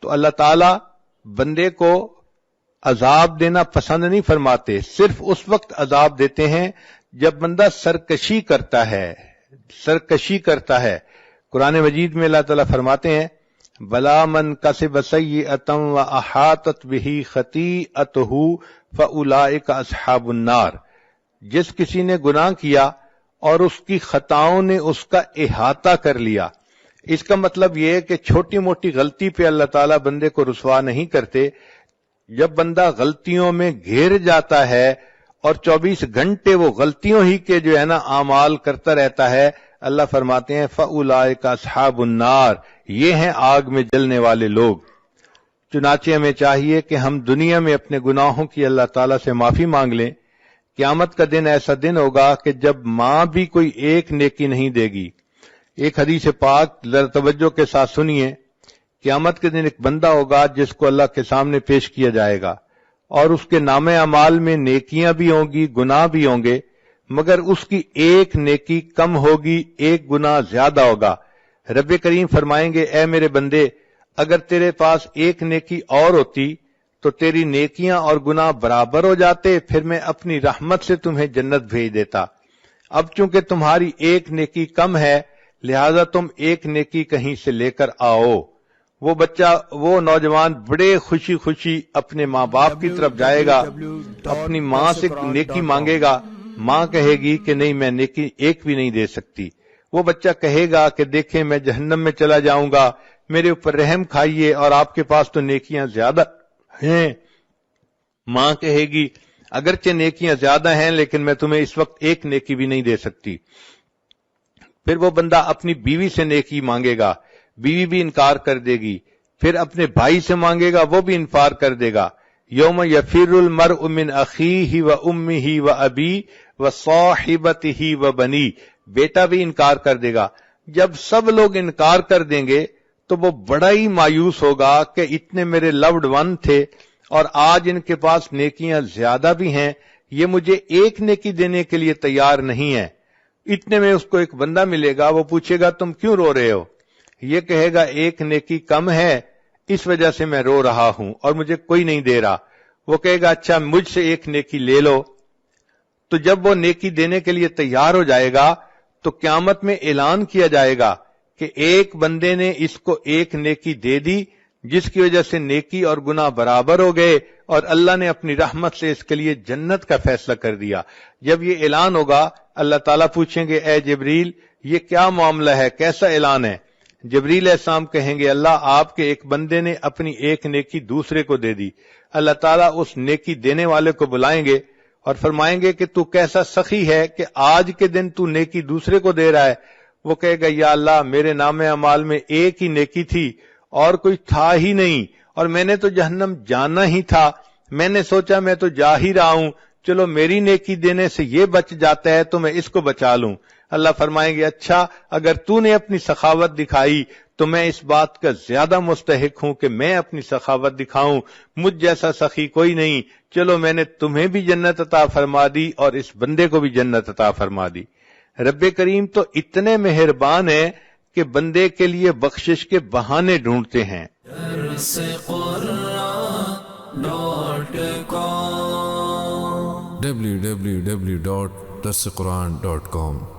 تو اللہ تعالی بندے کو عذاب دینا پسند نہیں فرماتے، صرف اس وقت عذاب دیتے ہیں جب بندہ سرکشی کرتا ہے۔ قرآن مجید میں اللہ تعالیٰ فرماتے ہیں بلا من کسب سیئۃ واحاطت بہ خطیئتہ فاولئک اصحاب النار، جس کسی نے گناہ کیا اور اس کی خطاؤں نے اس کا احاطہ کر لیا۔ اس کا مطلب یہ ہے کہ چھوٹی موٹی غلطی پہ اللہ تعالیٰ بندے کو رسوا نہیں کرتے، جب بندہ غلطیوں میں گھیر جاتا ہے اور 24 گھنٹے وہ غلطیوں ہی کے جو ہے نا اعمال کرتا رہتا ہے، اللہ فرماتے ہیں فاولئک اصحاب النار، یہ ہیں آگ میں جلنے والے لوگ۔ چنانچہ ہمیں چاہیے کہ ہم دنیا میں اپنے گناہوں کی اللہ تعالیٰ سے معافی مانگ لیں۔ قیامت کا دن ایسا دن ہوگا کہ جب ماں بھی کوئی ایک نیکی نہیں دے گی۔ ایک حدیث پاک ذرا توجہ کے ساتھ سنیے۔ قیامت کے دن ایک بندہ ہوگا جس کو اللہ کے سامنے پیش کیا جائے گا، اور اس کے نام اعمال میں نیکیاں بھی ہوں گی، گناہ بھی ہوں گے، مگر اس کی ایک نیکی کم ہوگی، ایک گناہ زیادہ ہوگا۔ رب کریم فرمائیں گے اے میرے بندے، اگر تیرے پاس ایک نیکی اور ہوتی تو تیری نیکیاں اور گناہ برابر ہو جاتے، پھر میں اپنی رحمت سے تمہیں جنت بھیج دیتا۔ اب چونکہ تمہاری ایک نیکی کم ہے، لہذا تم ایک نیکی کہیں سے لے کر آؤ۔ وہ نوجوان بڑے خوشی خوشی اپنے ماں باپ کی طرف جائے گا، اپنی ماں سے نیکی مانگے گا۔ ماں کہے گی کہ نہیں، میں نیکی ایک بھی نہیں دے سکتی۔ وہ بچہ کہے گا کہ دیکھیں میں جہنم میں چلا جاؤں گا، میرے اوپر رحم کھائیے، اور آپ کے پاس تو نیکیاں زیادہ ہیں۔ ماں کہے گی اگرچہ نیکیاں زیادہ ہیں لیکن میں تمہیں اس وقت ایک نیکی بھی نہیں دے سکتی۔ پھر وہ بندہ اپنی بیوی سے نیکی مانگے گا، بیوی بھی انکار کر دے گی۔ پھر اپنے بھائی سے مانگے گا، وہ بھی انکار کر دے گا۔ یوم یفر المرء من اخیہ و امہ و ابی و صاحبتہ و بنی، بیٹا بھی انکار کر دے گا۔ جب سب لوگ انکار کر دیں گے تو وہ بڑا ہی مایوس ہوگا کہ اتنے میرے لوڈ ون تھے اور آج ان کے پاس نیکیاں زیادہ بھی ہیں، یہ مجھے ایک نیکی دینے کے لیے تیار نہیں ہے۔ اتنے میں اس کو ایک بندہ ملے گا، وہ پوچھے گا تم کیوں رو رہے ہو؟ یہ کہے گا ایک نیکی کم ہے، اس وجہ سے میں رو رہا ہوں اور مجھے کوئی نہیں دے رہا۔ وہ کہے گا اچھا مجھ سے ایک نیکی لے لو۔ تو جب وہ نیکی دینے کے لیے تیار ہو جائے گا تو قیامت میں اعلان کیا جائے گا کہ ایک بندے نے اس کو ایک نیکی دے دی، جس کی وجہ سے نیکی اور گناہ برابر ہو گئے، اور اللہ نے اپنی رحمت سے اس کے لیے جنت کا فیصلہ کر دیا۔ جب یہ اعلان ہوگا اللہ تعالیٰ پوچھیں گے اے جبریل یہ کیا معاملہ ہے، کیسا اعلان ہے؟ جبریل علیہ السلام کہیں گے اللہ آپ کے ایک بندے نے اپنی ایک نیکی دوسرے کو دے دی۔ اللہ تعالیٰ اس نیکی دینے والے کو بلائیں گے اور فرمائیں گے کہ تو کیسا سخی ہے کہ آج کے دن تو نیکی دوسرے کو دے رہا ہے؟ وہ کہے گا یا اللہ میرے نام اعمال میں ایک ہی نیکی تھی اور کوئی تھا ہی نہیں، اور میں نے تو جہنم جانا ہی تھا، میں نے سوچا میں تو جا ہی رہا ہوں، چلو میری نیکی دینے سے یہ بچ جاتا ہے تو میں اس کو بچا لوں۔ اللہ فرمائیں گے اچھا اگر تو نے اپنی سخاوت دکھائی تو میں اس بات کا زیادہ مستحق ہوں کہ میں اپنی سخاوت دکھاؤں، مجھ جیسا سخی کوئی نہیں، چلو میں نے تمہیں بھی جنت عطا فرما دی اور اس بندے کو بھی جنت عطا فرما دی۔ رب کریم تو اتنے مہربان ہیں کہ بندے کے لیے بخشش کے بہانے ڈھونڈتے ہیں۔ www.darsequran.com